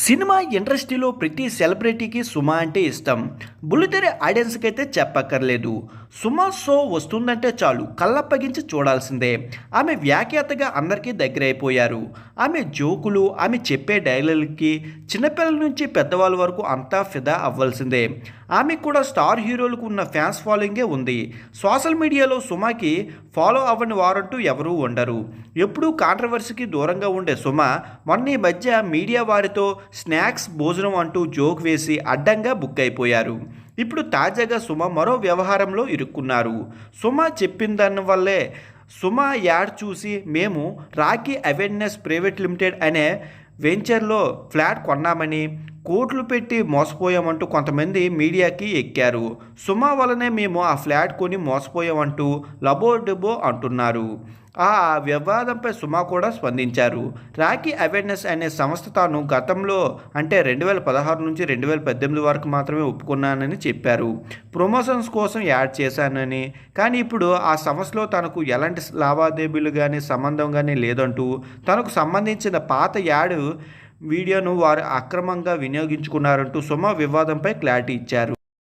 Cinema ఇండస్ట్రీలో ప్రతి సెలబ్రిటీకి సుమ అంటే ఇష్టం. బుల్లితెర ఆడియన్స్కి అయితే చెప్పక్కర్లేదు. సుమ షో వస్తుందంటే చాలు కళ్ళప్పగించి చూడాల్సిందే. ఆమె వ్యాఖ్యాతగా అందరికీ దగ్గరైపోయారు. ఆమె జోకులు, ఆమె చెప్పే డైలాగులకి చిన్నపిల్లల నుంచి పెద్దవాళ్ళ వరకు అంతా ఫిదా అవ్వాల్సిందే. ఆమెకు కూడా స్టార్ హీరోలకు ఉన్న ఫ్యాన్స్ ఫాలోయింగే ఉంది. సోషల్ మీడియాలో సుమకి ఫాలో అవ్వని వారంటూ ఎవరూ ఉండరు. ఎప్పుడూ కాంట్రవర్సీకి దూరంగా ఉండే సుమ మొన్న ఈ మధ్య మీడియా వారితో స్నాక్స్ భోజనం అంటూ జోక్ వేసి అడ్డంగా బుక్ అయిపోయారు. ఇప్పుడు తాజాగా సుమ మరో వ్యవహారంలో ఇరుక్కున్నారు. సుమ చెప్పిన దానివల్లే సుమ యాడ్ చూసి మేము రాఖీ అవేర్నెస్ ప్రైవేట్ లిమిటెడ్ అనే వెంచర్లో ఫ్లాట్ కొన్నామని కోట్లు పెట్టి మోసపోయామంటూ కొంతమంది మీడియాకి ఎక్కారు. సుమ వలనే మేము ఆ ఫ్లాట్ కొని మోసపోయామంటూ లబోడిబో అంటున్నారు. ఆ వివాదంపై సుమ కూడా స్పందించారు. రాఖీ అవేర్నెస్ అనే సంస్థ తాను గతంలో అంటే 2016 నుంచి 2018 వరకు మాత్రమే ఒప్పుకున్నానని చెప్పారు. ప్రమోషన్స్ కోసం యాడ్ చేశానని, కానీ ఇప్పుడు ఆ సంస్థలో తనకు ఎలాంటి లావాదేవీలు కానీ సంబంధం కానీ లేదంటూ తనకు సంబంధించిన పాత యాడ్ వీడియోను వారు అక్రమంగా వినియోగించుకున్నారంటూ సుమ వివాదంపై క్లారిటీ ఇచ్చారు.